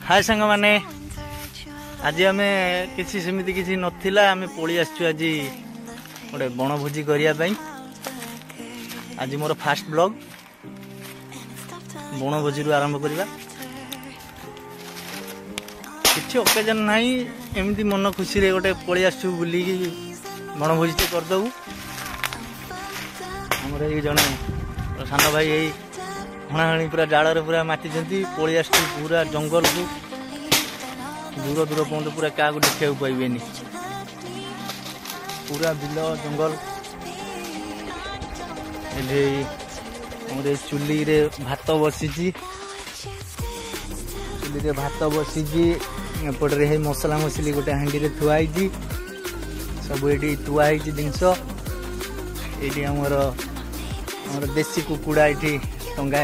हाय सांग माने आज आम किसी सेमती किसी नथिला आम पड़ी आसचु आज गोटे बनभोजी करने। आज मोर फास्ट ब्लॉग बनभोजी आरंभ करवा। किसी ओकेजन ना एमती मन खुशी रे गोटे पड़ी आसचु बुली बनभोजी करदबू। आमर ये जड़े सान भाई यही हणाहणी पूरा जाल पूरा माति पड़ी आस पूरा जंगल को दूर दूर पर्यंत पूरा क्या देखा पाइबे पूरा बिल जंगल। चुली रे भात बसी एपटे मसला मसली गोटे हांडी रे थुआई सब ये थुआई जिनस ये आमर देसी कुकुड़ा ये टंगा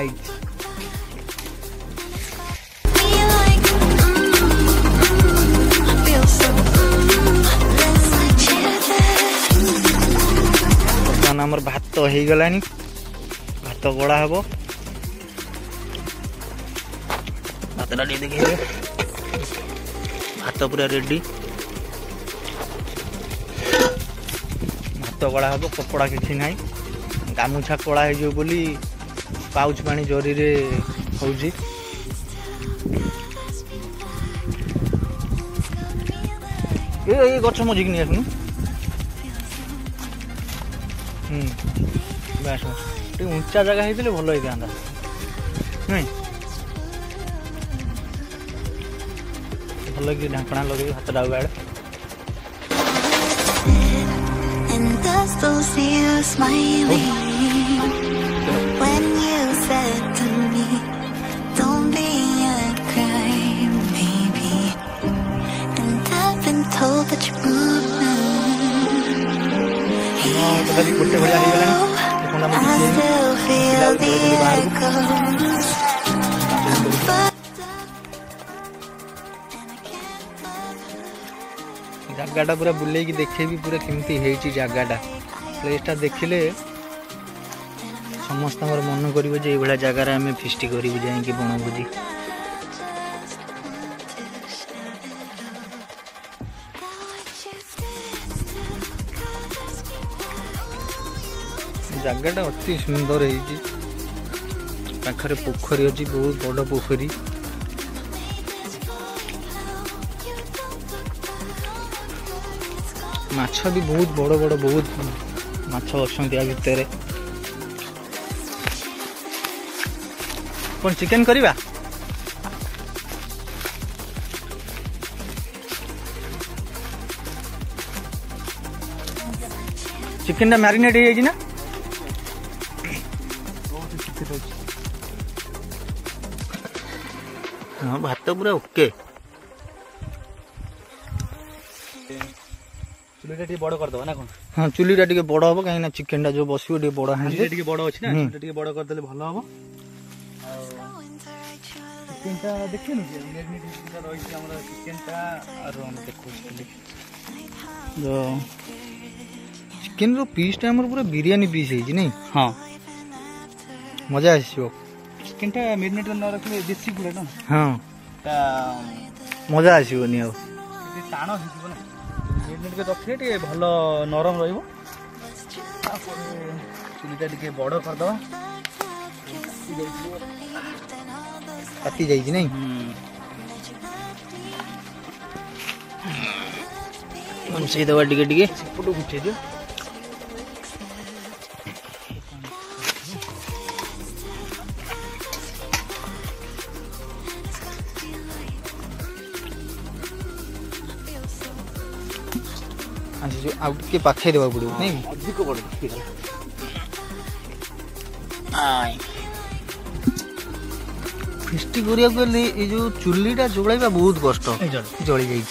आमर भात हो गलानी। भात गड़ा हम भात देखे भात पूरा रेडी। भात गड़ा हम कपड़ा किसी ना गामुछा कला हो बोली पाउच पानी जरी रे होउजी। ये गछ मजिक नहीं आसनु ऊंचा जगह होते भल होता नहीं भल कि ढाकणा लगे हाथ डाउगाड़ गोटे भैया जगाटा पूरा बुले देखे भी पूरा केमती है जगाटा प्लेसटा देखिले समस्त मन कर जगार आम फिस्ट करूँ जाकि बनभोजी। जगाटा अति सुंदर है पोखरी अच्छी बहुत बड़ पोखरी। माछ भी बहुत बड़ बड़ बहुत माछ अच्छा भितर कौन चिकेन करवा चिकेन टा मैरिनेट हो ना हाँ भात पूरा ओके। चुली बड़ करदे ना कौन हाँ चुली टा बड़ हम कहीं चिकेन टा जो बस बड़ हाँ बड़ अच्छी ना बड़ करदे भल हम। चिकेन टा देखिए चिकेन रो पीस टा पूरा बिरियानी पीस है नहीं हाँ मजा आसो। चिकेन टा मैरिनेट न रखले देसी गुड़ा ना हाँ मजा आसोनी आ टाण हो मैरिनेट के रखिए टे भल नरम रहिबो। चुलीटा टिके बड़ करदवा ताती जाइए नहीं से दवा टिके टिके फोटो उठे दियो। आगे पाखे देवा पड़ो नहीं अधिक बड़ फिस्ट करिया जो चुलीटा जोड़ाइबा बहुत कष्ट जली जाइए।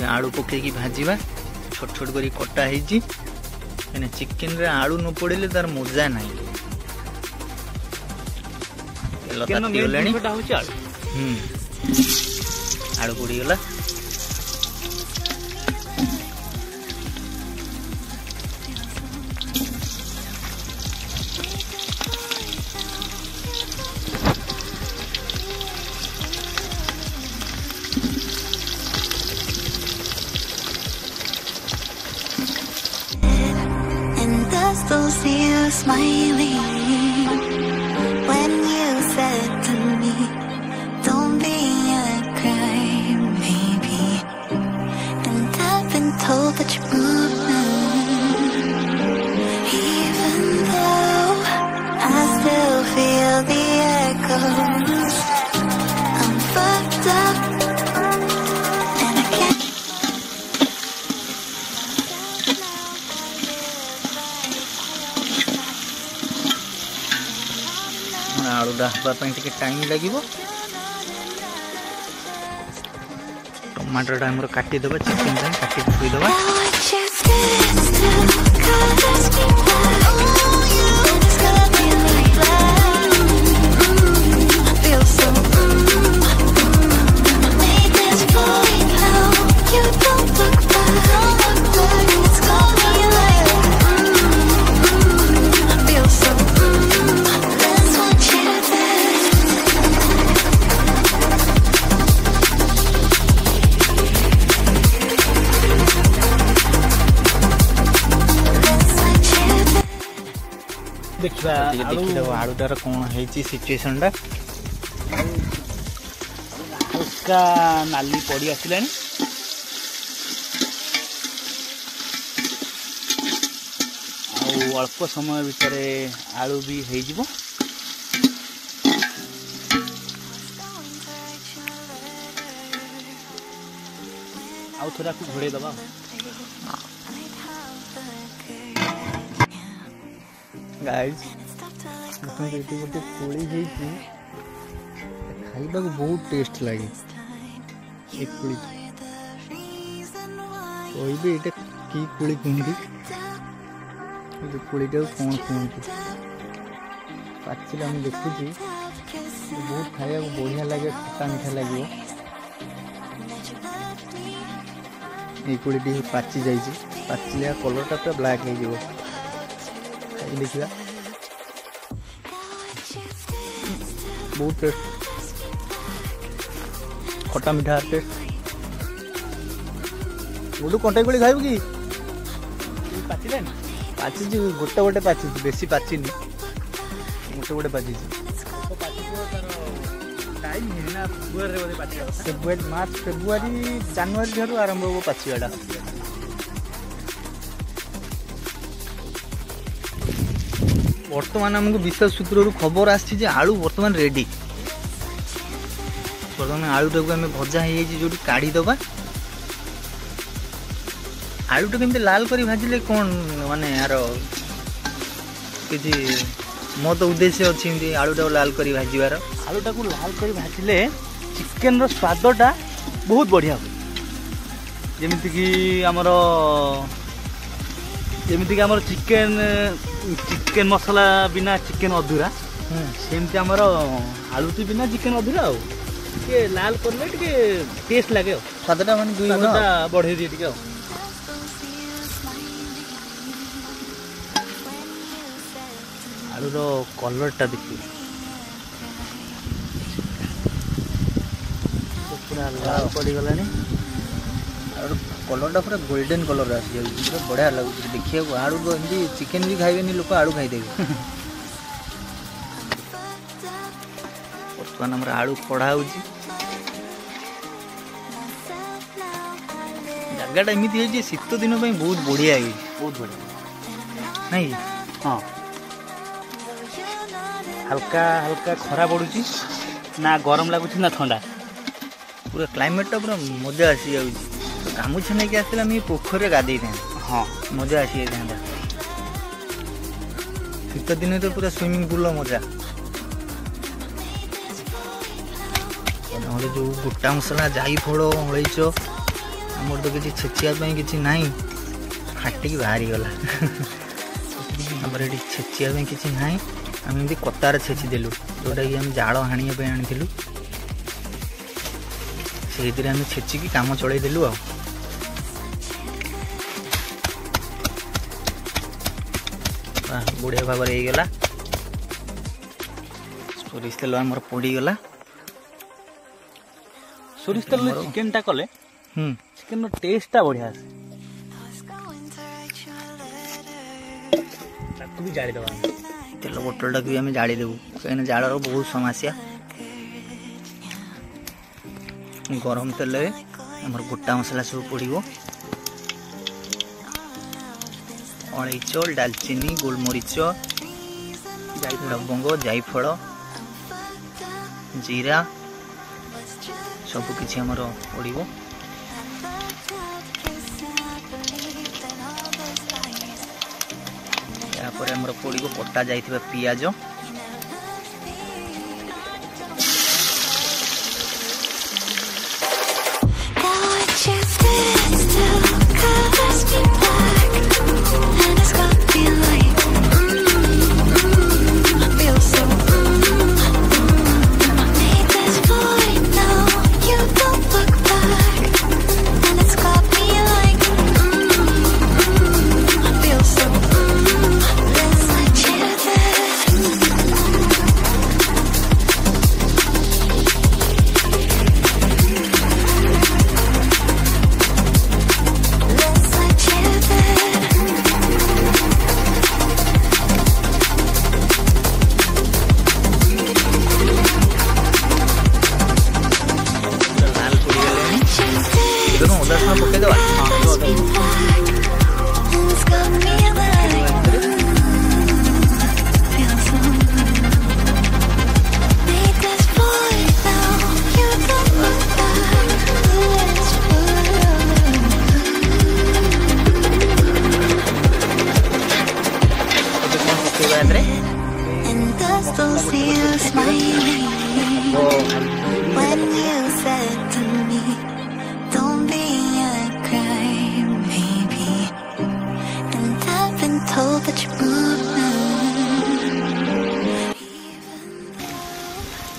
आलू पकईकी भाजवा छोट छोट कर कटा है चिकेन रे आलू न पड़े तार मजा ना आलू पड़गला still see you smiling when you said to me, don't be a crybaby. And I've been told that you're moving, even though I still feel the echoes. I'm fucked up and I can't. आलूटा हाँपाई टे time लगे टमाटोटा आम काटिदेवा chicken काटिक थोईदेवा देखा आलूटार कौन है situation टा हल्का नाली पड़ी आसला अल्प समय भितर आलू भी हो आउ थोड़ा घोड़े दबा गाइस गोटे कोड़ी खाइबा को बहुत टेस्ट लगे एक कोड़ी कहबे ये कि कोड़ी कहते कोड़ीटा कौन कहते पाचिला मुझे देखुची बहुत खाया बढ़िया लगे खट्टा मीठा लगे ये कोड़ी पाची जाइए पाचिला कलरटा पूरा ब्लैक हो देखिए बहुत टेस्ट खट्टा मीठा टेस्ट गोटू कंटाई कोड़ी खाइब कि पाचिले पाची गोटे गोटे पाची बेसी पाची गोटे गोटे पाची फेब्रुआरी मार्च फेब्रुआरी जनवरी ठार आरंभ हो पाचिबाटा बर्तमान आमको विशेष सूत्र खबर आसी आलू बर्तमान रेडी बर्तमान आलूटा को आम भजा हो काढ़ीदबा आलूटा केमती लाल कर भाजिले कौन माने यार कि मो तो उद्देश्य अच्छी आलूटा लाल कर भाजबार आलूटा को लाल कर भाजिले चिकेन रो स्वादटा बहुत बढ़िया हुए जमीक आमर जमीक आमर चिकेन मसला बिना चिकेन अधूरा सेमती आमर आलूटी बिना चिकेन अधूरा टे लाल करले टे टेस्ट लगे स्वादटा मान बढ़े दिए टे आलूर कलरटा देखिए पूरा लाल पड़गला कलरटा पूरा गोल्डन कलर आसी जाए बढ़िया लगे देखिए आलू एमती चिकेन भी खाइबेनि लोक आलू खाईदेवे बर्तमान आम आलू कढ़ा हो जगटा एमती शीत दिन बहुत बढ़िया है बहुत बढ़िया नहीं हाँ हल्का हल्का खरा पड़ुची ना गरम लगुच ना ठंडा पूरा क्लाइमेटा पूरा मजा आसी जाऊँ तो गामुछा नहीं कि आसला पोखर गाधे था हाँ मजा आसी जाता शीत दिन तो पूरा स्विमिंग पूल मजा जो गोटा मसला जाई फल हलैच आमर तो किसी छेचिया किसी ना फाटिक बाहरी गला आमर ये छेचिया किसी ना आम एमती कतार छेची देलु जोटा कि आम जाल हाणी आनी से आम छेचिकी काम चलईदेलु आ बढ़िया भाव होगला सोरिष तेल आमर पड़गला सोरिष तेल चिकेन टा कले चिकेन टेस्ट टा बढ़िया भी जाली दबा तेल बोतलटा भी आम जाड़ी देवु कहीं जाड़र बहुत समस्या। गरम तेल आमर गोटा मसला सब पड़ो अलैच डालचीनी गोलमरीच लवंग जायफल जीरा सबकि आमर पड़ो। यापर आमर पड़ो कटा जाइथिबा पियाज when you said to me, don't be a crybaby, and I've been told that you're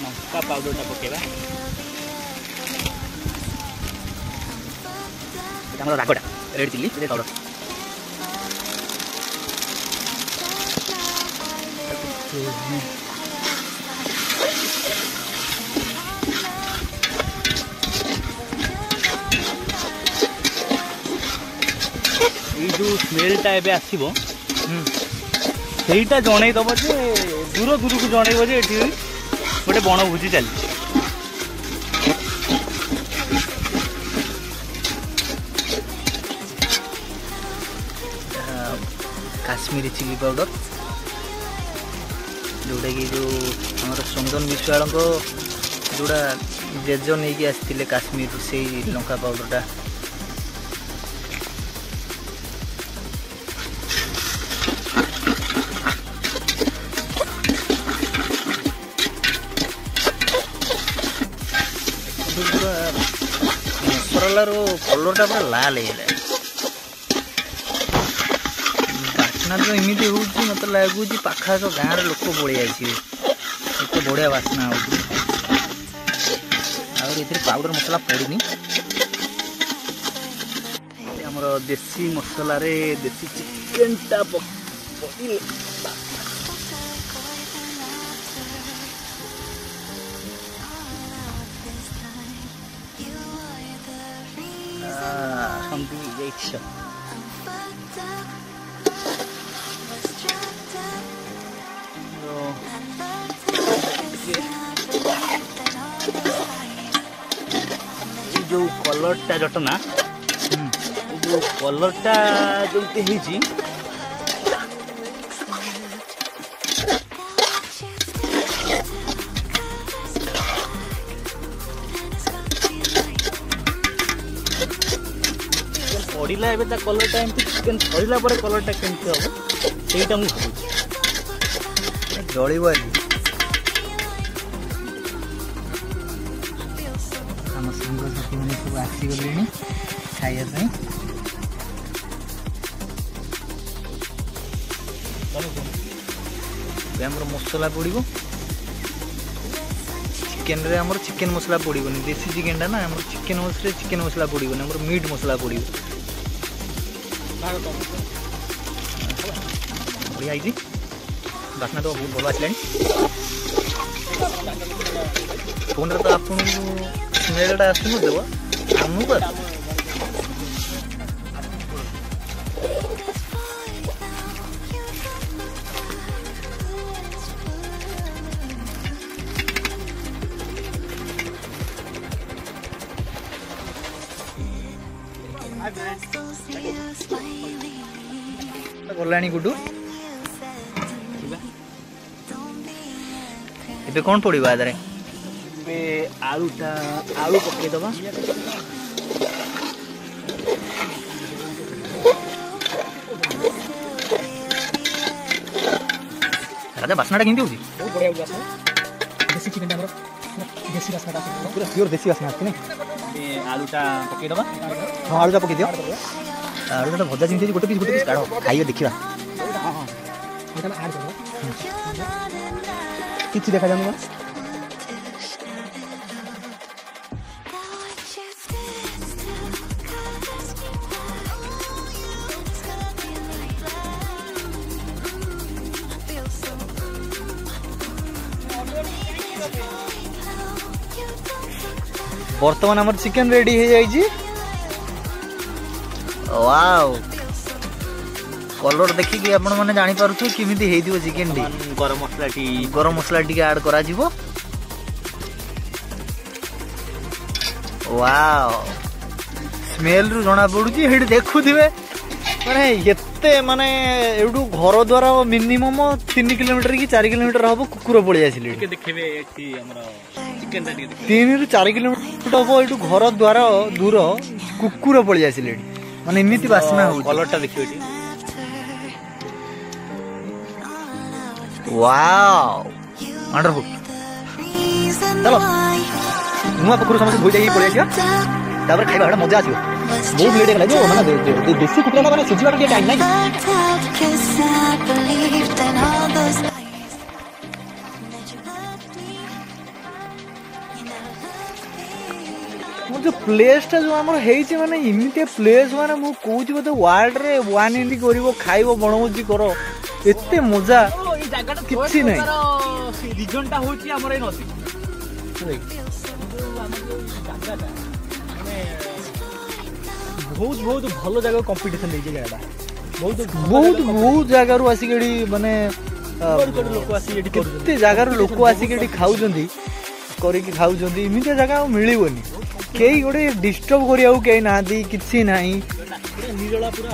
लंका पाउडर पकेबा रागटा रेड चिल्ली पाउडर जो स्मेलटा एबे आसीबो सेटा जणै दबो जे दूर दूर को जणैबो जे एठी गोटे बण भोजी चली काश्मीरी चिली पाउडर जोटा कि जो आमर चंदन विश्वाल को जोड़ा जेज नहीं कि आसते काश्मीर से लंका पाउडरटा मसलार कलरटा पूरा लाल हो बास्ना जो एमती हो मत लगुच पाखाक गाँव लोक पड़े आसवे एत बढ़िया बास्ना हो पाउडर मसला पड़नी हमर देसी मसला रे देसी चिकन टा पड़े जो कलरटा जटना जो कलरटा जमती है पड़ा एवं कलरटा एमती चिकेन सरिला कलरटा केमती हम सहीटा मुझे जल आम सांग साथी मैंने सब आसीगले खाइबा मसला पड़ो चिकेन रे आमर चिकेन मसला पड़ोनी देसी चिकेन टा ना आमर चिकेन मसला चिकेन मसला पड़ोनी आमर मीट मसला पड़ो बढ़िया है बास्ना तो बहुत भल आसला फोन तो आप स्मेलटा आसुन देव आमको गलानी गुडू एबे कौन पड़िबा आदरे ଏବେ ଆଳୁ ପକେଇଦବା। राजा बासनाटा केमती होची ବହୁତ ବଢ଼ିଆ ବାସ୍ନା। ଦେଶୀ ଚିକେନ୍ ଆମର ଦେଶୀ ବାସ୍ନାଟା ଆସିବ। पूरा प्योर देसी बासना आछि नै ଏବେ ଆଳୁଟା ପକେଇଦବା। हां आलूटा पके दियो आलूटा भजा जिंती गोटे पीस काढो खाइए देखिबा ଏଇଟା ଆଡ୍ କରିଦବା। किछि देखा जानु बर्तमान हमर चिकन रेडी हो जाइए। वाओ कलर देखिए आपण मैंने जानी पारुछु किमिति हेइदिबो चिकन डी। गरम मसला टी ऐड करा जिवो। वाओ स्मेल रु जना पडुची हेड देखुथिबे माने एते माने एडू घर द्वार मिनिमम 3 किलोमीटर की 4 किलोमीटर हबो कुकुर पळि आसिले ଟିକେ ଦେଖିବେ ଏଠି ଆମର ଚିକେନଟା ଟିକେ ଦେଖିବେ। 3 रु 4 किलोमीटर हबो एडू घर द्वार दूर कुकुर पळि आसिले माने एमिति बासना हो। କଲରଟା ଦେଖିବେ ଏଠି। वाओ वंडरफुल चलो नुआ पुकुर समस्त धोई देई पळि आसिया तापर खाइबा हडा मजा आसियो। बहुत लेट गला जो माने देसी कुकुर माने सिजिबा के टाइम नाही। जो प्लेस टा जो हमर हेइचे माने इमिते प्लेस माने मु कहूची बोते वर्ल्ड रे वन इंडी करिवो खाइबो बनमुजी करो एते मजा ଏଇ ଜାଗାଟା କିଛି ନାହିଁ। ରିଜନଟା ହଉଛି ଆମର ଏଇ ନଦୀ। ଜାଗାଟା ମାନେ ବହୁତ ବହୁତ ଭଲ ଜାଗା କମ୍ପିଟିସନ ଦେଇଛି ଜାଗାଟା। बहुत जगार आसिक माने ଲୋକ ଆସିକି ଏଠି କରୁଛନ୍ତି। केते जगार लोक आसिक खाऊछंती करिक खाऊछंती इमिते जगह मिलिबोनी केही गोटे डिस्टर्ब करियाउ केही नादी किछि नाही। ପୁରା ନିରଳା ପୁରା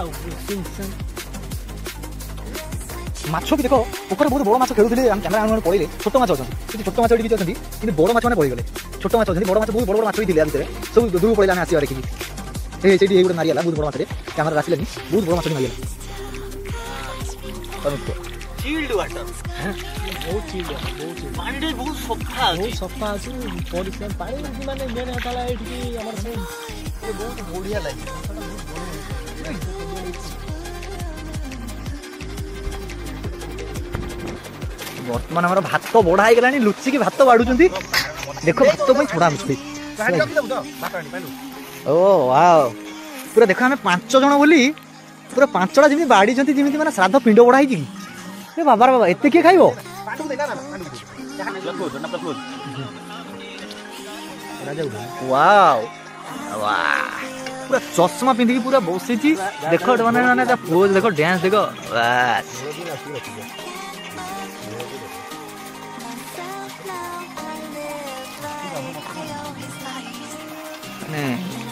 माछ भी देखो पोखर बहुत बड़ माछ खेलुथिले हम कैमरा आन पळिले छोट माछ अछन छोट माछ एठी अछन कि बड़ माछ माने पळि गले छोट माछ अछन बड़ माछ बहुत बड़ माछ थिले आंतरे सब दूर पळिला आमे आसी देखि ए सेठी एगुड मारियाला बहुत बड़ माछ रे कैमरा रासिलेनी बहुत बड़ माछ मारियाला चिल्ड वाटर ବହୁତ ଚିଲ୍ଡ ବହୁତ पानी बहुत सफा ବହୁତ ସଫା ଅଛି ପରିଷ୍କାର ପାଣି ମାନେ ମେନ୍ ହେଲା ଏଠି ଆମର बहुत बढ़िया लागे। बर्तमान हमारा भात बड़ा हो गलानी लुचिकी भात बाढ़ुचंती देखो भात पे छोड़ा मुझे ओ वाओ पूरा देखो आम 5 जन बोली पूरा 5टा जमी बाड़ी जमी माने श्राद्ध पिंड बड़ा है बाबा बाबा एत किए खाइब वाओ पूरा चश्मा पिंधिकी पूरा बसी देखो माने पोज देखो डांस देखो बास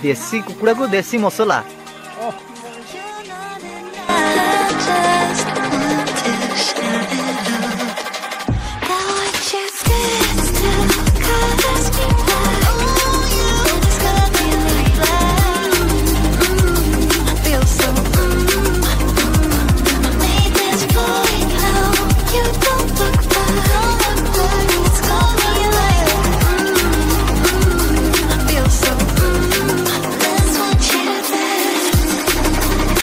देसी कुकुड़ा को देसी मसला